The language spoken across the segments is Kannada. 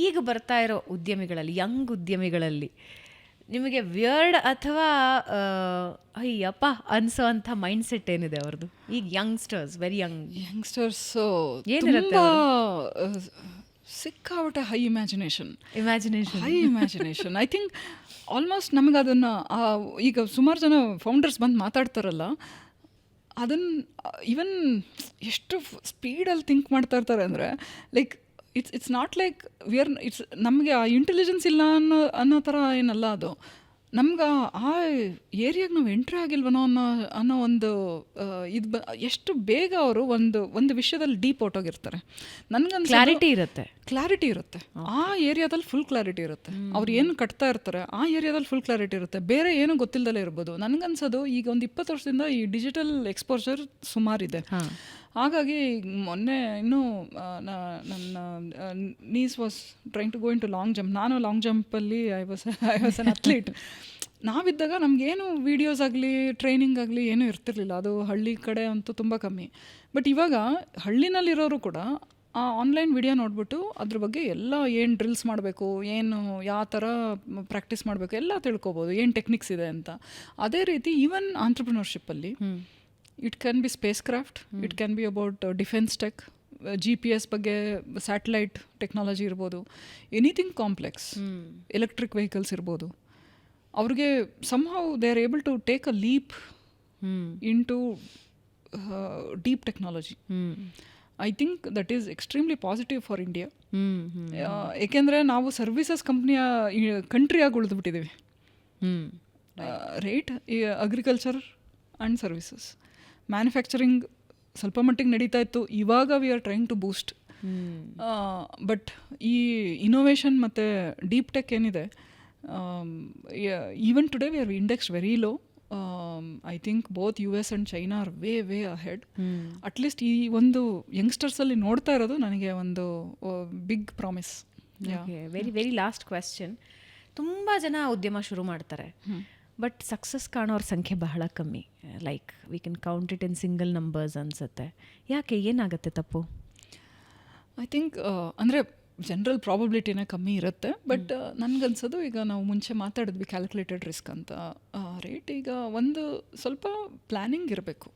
ಈಗ ಬರ್ತಾ ಇರೋ ಉದ್ಯಮಿಗಳಲ್ಲಿ, ಯಂಗ್ ಉದ್ಯಮಿಗಳಲ್ಲಿ ನಿಮಗೆ ವಿಯರ್ಡ್ ಅಥವಾ ಅಯ್ಯಪ್ಪ ಅನ್ಸೋವಂಥ ಮೈಂಡ್ ಸೆಟ್ ಏನಿದೆ ಅವ್ರದ್ದು? ಈಗ ಯಂಗ್ಸ್ಟರ್ಸ್, ವೆರಿ ಯಂಗ್ಸ್ಟರ್ಸ್ ಏನಿರುತ್ತೆ ಸಿಕ್ಕಾಬಟ್ಟೆ high imagination. I think almost ನಮಗೆ ಅದನ್ನು ಈಗ ಸುಮಾರು ಜನ ಫೌಂಡರ್ಸ್ ಬಂದು ಮಾತಾಡ್ತಾರಲ್ಲ, ಅದನ್ನು ಈವನ್ ಎಷ್ಟು ಸ್ಪೀಡಲ್ಲಿ ಥಿಂಕ್ ಮಾಡ್ತಾ ಇರ್ತಾರೆ ಅಂದರೆ, ಲೈಕ್ ಇಟ್ಸ್ ನಾಟ್ ಲೈಕ್ ನಮಗೆ ಆ ಇಂಟೆಲಿಜೆನ್ಸ್ ಇಲ್ಲ ಅನ್ನೋ ಥರ ಏನಲ್ಲ ಅದು. ನಮ್ಗೆ ಆ ಏರಿಯಾಗೆ ನಾವು ಎಂಟ್ರಿ ಆಗಿಲ್ವನೋ ಅನ್ನೋ ಒಂದು ಎಷ್ಟು ಬೇಗ ಅವರು ಒಂದು ವಿಷಯದಲ್ಲಿ ಡೀಪ್ ಹೊಟ್ಟೋಗಿರ್ತಾರೆ. ನನಗನ್ಸ ಕ್ಲಾರಿಟಿ ಇರುತ್ತೆ ಆ ಏರಿಯಾದಲ್ಲಿ, ಫುಲ್ ಕ್ಲಾರಿಟಿ ಇರುತ್ತೆ. ಅವ್ರು ಏನು ಕಟ್ತಾ ಇರ್ತಾರೆ ಆ ಏರಿಯಾದಲ್ಲಿ ಫುಲ್ ಕ್ಲಾರಿಟಿ ಇರುತ್ತೆ. ಬೇರೆ ಏನೂ ಗೊತ್ತಿಲ್ಲದಲ್ಲೇ ಇರ್ಬೋದು. ನನಗನ್ಸೋದು ಈಗ ಒಂದು 20 ವರ್ಷದಿಂದ ಈ ಡಿಜಿಟಲ್ ಎಕ್ಸ್ಪೋಜರ್ ಸುಮಾರಿದೆ. ಹಾಗಾಗಿ ಮೊನ್ನೆ ಇನ್ನೂ ನನ್ನ knees was trying to go into long jump. ನಾನು ಲಾಂಗ್ ಜಂಪಲ್ಲಿ ಐ ವಾಸ್ ಅನ್ ಅಥ್ಲೀಟ್. ನಾವಿದ್ದಾಗ ನಮಗೇನು ವೀಡಿಯೋಸ್ ಆಗಲಿ ಟ್ರೈನಿಂಗ್ ಆಗಲಿ ಏನೂ ಇರ್ತಿರ್ಲಿಲ್ಲ. ಅದು ಹಳ್ಳಿ ಕಡೆ ಅಂತೂ ತುಂಬ ಕಮ್ಮಿ. ಬಟ್ ಇವಾಗ ಹಳ್ಳಿನಲ್ಲಿರೋರು ಕೂಡ ಆ ಆನ್ಲೈನ್ ವಿಡಿಯೋ ನೋಡ್ಬಿಟ್ಟು ಅದ್ರ ಬಗ್ಗೆ ಎಲ್ಲ ಏನು ಡ್ರಿಲ್ಸ್ ಮಾಡಬೇಕು, ಏನು ಯಾವ ಥರ ಪ್ರಾಕ್ಟೀಸ್ ಮಾಡಬೇಕು ಎಲ್ಲ ತಿಳ್ಕೊಬೋದು, ಏನು ಟೆಕ್ನಿಕ್ಸ್ ಇದೆ ಅಂತ. ಅದೇ ರೀತಿ ಈವನ್ ಆಂಟ್ರಪ್ರಿನರ್ಶಿಪ್ಪಲ್ಲಿ it can be spacecraft, it can be about defence tech, GPS ಬಗ್ಗೆ, ಸ್ಯಾಟಲೈಟ್ ಟೆಕ್ನಾಲಜಿ ಇರ್ಬೋದು, ಎನಿಥಿಂಗ್ ಕಾಂಪ್ಲೆಕ್ಸ್, ಎಲೆಕ್ಟ್ರಿಕ್ ವೆಹಿಕಲ್ಸ್ ಇರ್ಬೋದು. ಅವ್ರಿಗೆ somehow they are able to take a leap into deep technology. I think that is extremely positive for India. ಏಕೆಂದರೆ ನಾವು ಸರ್ವಿಸಸ್ ಕಂಟ್ರಿಯಾಗಿ ಉಳಿದ್ಬಿಟ್ಟಿದ್ದೀವಿ, right? Agriculture and services, manufacturing ಸ್ವಲ್ಪ ಮಟ್ಟಿಗೆ ನಡೀತಾ ಇತ್ತು. ಇವಾಗ we are trying to boost. But ಈ ಇನೋವೇಷನ್ ಮತ್ತು ಡೀಪ್ ಟೆಕ್ ಏನಿದೆ, even today we are indexed very low. I think both US and China are way ahead. At least ಈ ಒಂದು ಯಂಗ್ಸ್ಟರ್ಸಲ್ಲಿ ನೋಡ್ತಾ ಇರೋದು ನನಗೆ ಒಂದು big promise. Very last question. ತುಂಬ ಜನ ಉದ್ಯಮ ಶುರು ಮಾಡ್ತಾರೆ, ಬಟ್ ಸಕ್ಸಸ್ ಕಾಣೋರ ಸಂಖ್ಯೆ ಬಹಳ ಕಮ್ಮಿ. Like we can count it in single numbers ಅನ್ಸುತ್ತೆ. ಯಾಕೆ, ಏನಾಗುತ್ತೆ ತಪ್ಪು? ಐ ಥಿಂಕ್ ಅಂದರೆ ಜನರಲ್ ಪ್ರಾಬಬಿಲಿಟಿನೇ ಕಮ್ಮಿ ಇರುತ್ತೆ. ಬಟ್ ನನಗನ್ಸೋದು, ಈಗ ನಾವು ಮುಂಚೆ ಮಾತಾಡಿದ್ವಿ ಕ್ಯಾಲ್ಕುಲೇಟೆಡ್ ರಿಸ್ಕ್ ಅಂತ, ರೈಟ್? ಈಗ ಒಂದು ಸ್ವಲ್ಪ ಪ್ಲ್ಯಾನಿಂಗ್ ಇರಬೇಕು.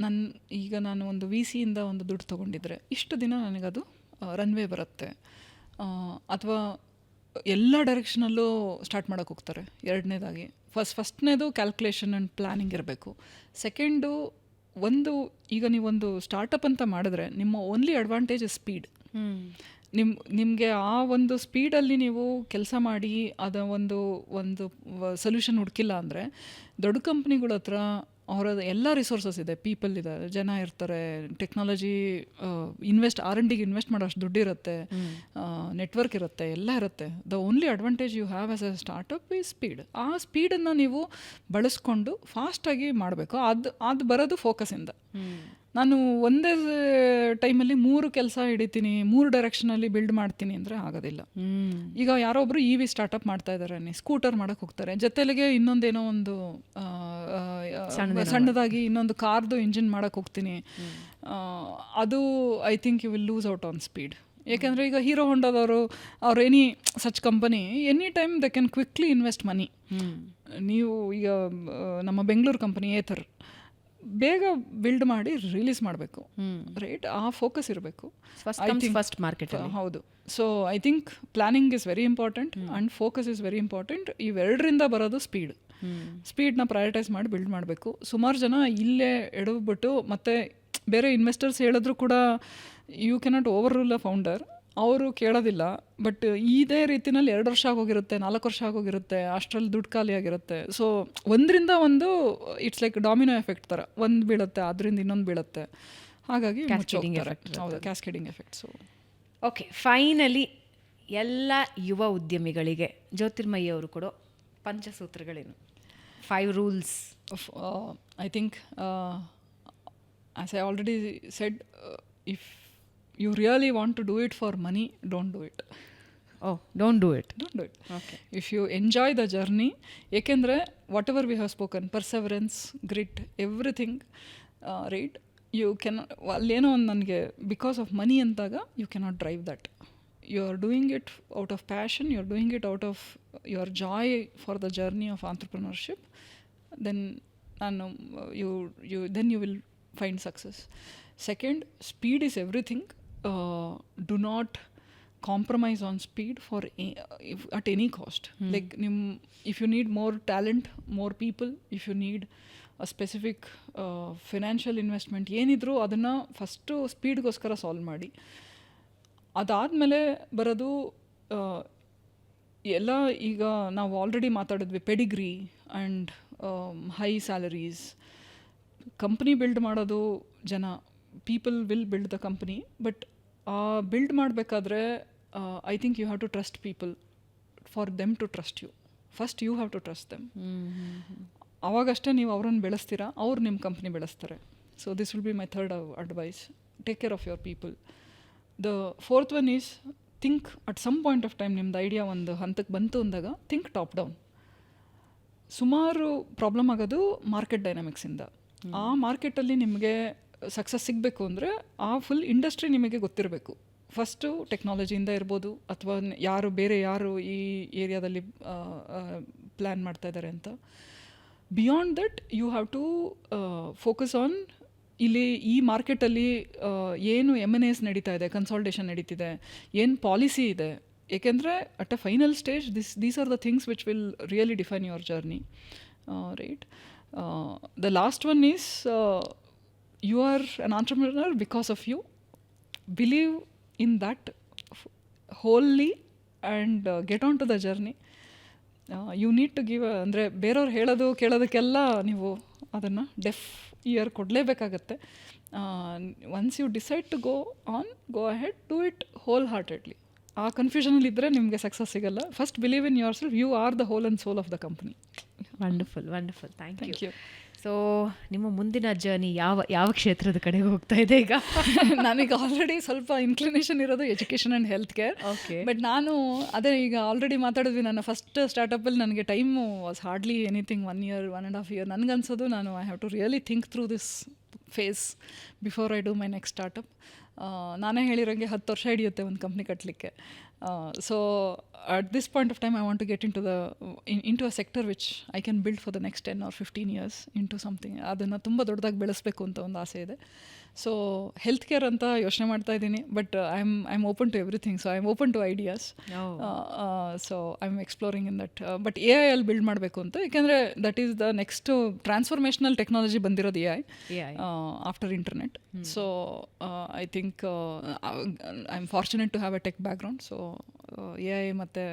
ನಾನು ಒಂದು VC ಇಂದ ಒಂದು ದುಡ್ಡು ತೊಗೊಂಡಿದ್ರೆ ಇಷ್ಟು ದಿನ ನನಗದು ರನ್ವೇ ಬರುತ್ತೆ, ಅಥವಾ ಎಲ್ಲ ಡೈರೆಕ್ಷನಲ್ಲೂ ಸ್ಟಾರ್ಟ್ ಮಾಡೋಕ್ಕೆ ಹೋಗ್ತಾರೆ. ಎರಡನೇದಾಗಿ ಫಸ್ಟ್ನೇದು ಕ್ಯಾಲ್ಕುಲೇಷನ್ ಆ್ಯಂಡ್ ಪ್ಲ್ಯಾನಿಂಗ್ ಇರಬೇಕು. ಸೆಕೆಂಡು, ಈಗ ನೀವೊಂದು ಸ್ಟಾರ್ಟಪ್ ಅಂತ ಮಾಡಿದ್ರೆ ನಿಮ್ಮ ಓನ್ಲಿ ಅಡ್ವಾಂಟೇಜ್ ಇಸ್ ಸ್ಪೀಡ್. ನಿಮಗೆ ಆ ಒಂದು ಸ್ಪೀಡಲ್ಲಿ ನೀವು ಕೆಲಸ ಮಾಡಿ ಅದ ಒಂದು ಸೊಲ್ಯೂಷನ್ ಹುಡುಕಿಲ್ಲ ಅಂದರೆ, ದೊಡ್ಡ ಕಂಪ್ನಿಗಳ ಹತ್ರ ಅವರ ಎಲ್ಲ ರಿಸೋರ್ಸಸ್ ಇದೆ, ಪೀಪಲ್ ಇದ್ದಾರೆ, ಜನ ಇರ್ತಾರೆ, ಟೆಕ್ನಾಲಜಿ R&Dಗೆ ಇನ್ವೆಸ್ಟ್ ಮಾಡೋ ಅಷ್ಟು ದುಡ್ಡು ಇರುತ್ತೆ, ನೆಟ್ವರ್ಕ್ ಇರುತ್ತೆ, ಎಲ್ಲ ಇರುತ್ತೆ. The only advantage you have as a startup ಈ ಸ್ಪೀಡ್. ಆ ಸ್ಪೀಡನ್ನು ನೀವು ಬಳಸ್ಕೊಂಡು ಫಾಸ್ಟಾಗಿ ಮಾಡಬೇಕು. ಅದು ಬರೋದು ಫೋಕಸಿಂದ. ನಾನು ಒಂದೇ ಟೈಮಲ್ಲಿ 3 ಕೆಲಸ ಹಿಡಿತೀನಿ, 3 ಡೈರೆಕ್ಷನಲ್ಲಿ ಬಿಲ್ಡ್ ಮಾಡ್ತೀನಿ ಅಂದರೆ ಆಗೋದಿಲ್ಲ. ಈಗ ಯಾರೋ ಒಬ್ರು EV ಸ್ಟಾರ್ಟಪ್ ಮಾಡ್ತಾ ಇದ್ದಾರೆ, ಸ್ಕೂಟರ್ ಮಾಡೋಕ್ಕೆ ಹೋಗ್ತಾರೆ, ಜೊತೆಲಿಗೆ ಇನ್ನೊಂದೇನೋ ಒಂದು ಸಣ್ಣದಾಗಿ ಇನ್ನೊಂದು ಕಾರ್ದು ಇಂಜಿನ್ ಮಾಡೋಕ್ಕೆ ಹೋಗ್ತೀನಿ. ಅದು I think you will lose out on speed. ಏಕೆಂದರೆ ಈಗ ಹೀರೋ ಹೊಂಡಾದವರು, ಅವ್ರು any such company, any time they can quickly invest money. ನೀವು ಈಗ ನಮ್ಮ ಬೆಂಗಳೂರು ಕಂಪನಿ ಏಥರ್ ಬೇಗ ಬಿಲ್ಡ್ ಮಾಡಿ ರಿಲೀಸ್ ಮಾಡಬೇಕು, ರೈಟ್? ಆ ಫೋಕಸ್ ಇರಬೇಕು. First market. ಹೌದು. So I think planning is very important and focus is very important. ಇವೆರಡರಿಂದ ಬರೋದು ಸ್ಪೀಡ್ನ ಪ್ರಯಾರಿಟೈಸ್ ಮಾಡಿ ಬಿಲ್ಡ್ ಮಾಡಬೇಕು. ಸುಮಾರು ಜನ ಇಲ್ಲೇ ಎಡವ್ಬಿಟ್ಟು ಮತ್ತೆ ಬೇರೆ ಇನ್ವೆಸ್ಟರ್ಸ್ ಹೇಳಿದ್ರು ಕೂಡ you cannot overrule a founder. ಅವರು ಕೇಳೋದಿಲ್ಲ. ಬಟ್ ಇದೇ ರೀತಿನಲ್ಲಿ 2 ವರ್ಷ ಆಗೋಗಿರುತ್ತೆ, 4 ವರ್ಷ ಆಗೋಗಿರುತ್ತೆ, ಅಷ್ಟರಲ್ಲಿ ದುಡ್ಡು ಖಾಲಿ ಆಗಿರುತ್ತೆ. ಸೊ ಒಂದರಿಂದ ಒಂದು ಇಟ್ಸ್ ಲೈಕ್ ಡಾಮಿನೋ ಎಫೆಕ್ಟ್ ಥರ, ಒಂದು ಬೀಳುತ್ತೆ ಅದರಿಂದ ಇನ್ನೊಂದು ಬೀಳುತ್ತೆ. ಹಾಗಾಗಿ cascading effect. So okay, finally ಎಲ್ಲ ಯುವ ಉದ್ಯಮಿಗಳಿಗೆ ಜ್ಯೋತಿರ್ಮಯಿ ಅವರು ಕೊಡೋ ಪಂಚಸೂತ್ರಗಳೇನು? 5 rules. I think as I already shed, if you really want to do it for money, don't do it. Don't do it. Okay. If you enjoy the journey, ekendre whatever we have spoken, perseverance, grit, everything, right? You cannot, alleno ಒಂದು ನನಗೆ ಬಿಕಾಸ್ ಆಫ್ ಮನಿ ಅಂತಾಗ you cannot drive that. You are doing it out of passion, you are doing it out of your joy for the journey of ಆಂಟ್ರಪ್ರಿನರ್ಶಿಪ್, then then you will find success. Second, speed is everything. Do not compromise on speed at any cost. Like if you need more talent, more people, if you need a specific financial investment, ಏನಿದ್ರು ಅದನ್ನು ಫಸ್ಟು ಸ್ಪೀಡ್ಗೋಸ್ಕರ ಸಾಲ್ವ್ ಮಾಡಿ. ಅದಾದಮೇಲೆ ಬರೋದು ಎಲ್ಲ ಈಗ ನಾವು ಆಲ್ರೆಡಿ ಮಾತಾಡಿದ್ವಿ, pedigree and high salaries. Company build ಮಾಡೋದು ಜನ, people will build the company, but build ಮಾಡಬೇಕಾದ್ರೆ I think you have to trust people for them to trust you. First you have to trust them. ಅವಾಗಷ್ಟೇ ನೀವು ಅವ್ರನ್ನ ಬೆಳೆಸ್ತೀರಾ, ಅವ್ರು ನಿಮ್ಮ ಕಂಪ್ನಿ ಬೆಳೆಸ್ತಾರೆ. So this will be my third advice. Take care of your people. The fourth one is think at some point of time ನಿಮ್ದು ಐಡಿಯಾ ಒಂದು ಹಂತಕ್ಕೆ ಬಂತು ಅಂದಾಗ ಥಿಂಕ್ ಟಾಪ್ ಡೌನ್. ಸುಮಾರು ಪ್ರಾಬ್ಲಮ್ ಆಗೋದು ಮಾರ್ಕೆಟ್ ಡೈನಾಮಿಕ್ಸಿಂದ. ಆ ಮಾರ್ಕೆಟಲ್ಲಿ ನಿಮಗೆ ಸಕ್ಸಸ್ ಸಿಗಬೇಕು ಅಂದರೆ ಆ ಫುಲ್ ಇಂಡಸ್ಟ್ರಿ ನಿಮಗೆ ಗೊತ್ತಿರಬೇಕು. ಫಸ್ಟು ಟೆಕ್ನಾಲಜಿಯಿಂದ ಇರ್ಬೋದು, ಅಥವಾ ಬೇರೆ ಯಾರು ಈ ಏರಿಯಾದಲ್ಲಿ ಪ್ಲ್ಯಾನ್ ಮಾಡ್ತಾ ಇದ್ದಾರೆ ಅಂತ. Beyond that you have to focus on ಇಲ್ಲಿ ಈ ಮಾರ್ಕೆಟಲ್ಲಿ ಏನು M&As ನಡೀತಾ ಇದೆ, ಕನ್ಸಾಲ್ಟೇಷನ್ ನಡೀತಿದೆ, ಏನು ಪಾಲಿಸಿ ಇದೆ. ಏಕೆಂದರೆ at a final stage these are the things which will really define your journey, right? The last one is you are an entrepreneur because of you. Believe in that wholly and get on to the journey. You need to give ಅಂದರೆ ಬೇರೆಯವ್ರು ಹೇಳೋದು ಕೇಳೋದಕ್ಕೆಲ್ಲ ನೀವು ಅದನ್ನು ಡೆಫ್ ಇಯರ್ ಕೊಡಲೇಬೇಕಾಗತ್ತೆ. Once you decide to go ahead, do it wholeheartedly. ಆ ಕನ್ಫ್ಯೂಷನಲ್ಲಿದ್ದರೆ ನಿಮಗೆ ಸಕ್ಸಸ್ ಸಿಗಲ್ಲ. First believe in yourself. You are the whole and soul of the company. Wonderful, wonderful. Thank you. So ನಿಮ್ಮ ಮುಂದಿನ ಜರ್ನಿ ಯಾವ ಕ್ಷೇತ್ರದ ಕಡೆಗೆ ಹೋಗ್ತಾ ಇದೆ ಈಗ? ನನಗೆ ಆಲ್ರೆಡಿ ಸ್ವಲ್ಪ ಇನ್ಕ್ಲಿನೇಷನ್ ಇರೋದು education and health care. But ನಾನು ಅದೇ ಈಗ ಆಲ್ರೆಡಿ ಮಾತಾಡಿದ್ವಿ, ನನ್ನ ಫಸ್ಟ್ ಸ್ಟಾರ್ಟಪ್ಪಲ್ಲಿ ನನಗೆ time was hardly anything 1 year, 1.5 year. ನನಗನ್ಸೋದು ನಾನು I have to really think through this phase before I do my next startup. ನಾನೇ ಹೇಳಿರೋಂಗೆ 10 ವರ್ಷ ಹಿಡಿಯುತ್ತೆ ಒಂದು ಕಂಪ್ನಿ ಕಟ್ಟಲಿಕ್ಕೆ. So at this point of time I want to get into a sector which I can build for the next 10 or 15 years into something. ಅದನ್ನು ತುಂಬ ದೊಡ್ಡದಾಗಿ ಬೆಳೆಸಬೇಕು ಅಂತ ಒಂದು ಆಸೆ ಇದೆ. ಸೊ ಹೆಲ್ತ್ ಕೇರ್ ಅಂತ ಯೋಚನೆ ಮಾಡ್ತಾ ಇದ್ದೀನಿ, but I am open to everything. So I am open to ideas. So I am exploring in that. But AI ಅಲ್ಲಿ ಬಿಲ್ಡ್ ಮಾಡಬೇಕು ಅಂತ, ಏಕೆಂದರೆ that is the next transformational technology ಬಂದಿರೋದು AI after internet. So I think I am fortunate to have a tech background. So AI ಮತ್ತು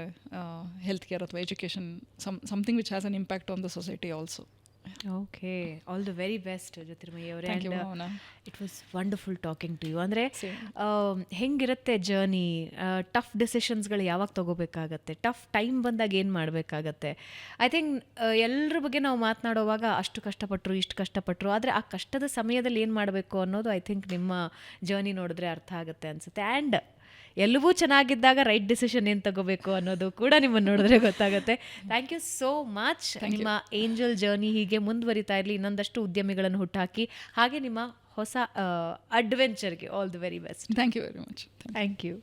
ಹೆಲ್ತ್ ಕೇರ್ ಅಥವಾ education, something which has an impact on the society also. Okay, all the very best Jyotirmayi ಅವರೇ. It was wonderful talking to you. ಅಂದರೆ ಹೆಂಗಿರುತ್ತೆ ಜರ್ನಿ, ಟಫ್ ಡಿಸಿಷನ್ಸ್ಗಳು ಯಾವಾಗ ತೊಗೋಬೇಕಾಗತ್ತೆ, ಟಫ್ ಟೈಮ್ ಬಂದಾಗ ಏನು ಮಾಡಬೇಕಾಗತ್ತೆ. ಐ ಥಿಂಕ್ ಎಲ್ಲರ ಬಗ್ಗೆ ನಾವು ಮಾತನಾಡುವಾಗ ಅಷ್ಟು ಕಷ್ಟಪಟ್ಟರು, ಇಷ್ಟು ಕಷ್ಟಪಟ್ಟರು, ಆದರೆ ಆ ಕಷ್ಟದ ಸಮಯದಲ್ಲಿ ಏನು ಮಾಡಬೇಕು ಅನ್ನೋದು ಐ ಥಿಂಕ್ ನಿಮ್ಮ ಜರ್ನಿ ನೋಡಿದ್ರೆ ಅರ್ಥ ಆಗುತ್ತೆ ಅನಿಸುತ್ತೆ. ಆ್ಯಂಡ್ ಎಲ್ಲವೂ ಚೆನ್ನಾಗಿದ್ದಾಗ ರೈಟ್ ಡಿಸಿಷನ್ ಏನು ತಗೋಬೇಕು ಅನ್ನೋದು ಕೂಡ ನಿಮ್ಮನ್ನು ನೋಡಿದ್ರೆ ಗೊತ್ತಾಗುತ್ತೆ. Thank you so much. ನಿಮ್ಮ ಏಂಜಲ್ ಜರ್ನಿ ಹೀಗೆ ಮುಂದುವರಿತಾ ಇರಲಿ, ಇನ್ನೊಂದಷ್ಟು ಉದ್ಯಮಿಗಳನ್ನು ಹುಟ್ಟಾಕಿ, ಹಾಗೆ ನಿಮ್ಮ ಹೊಸ ಅಡ್ವೆಂಚರ್ಗೆ all the very best. Thank you very much. Thank you.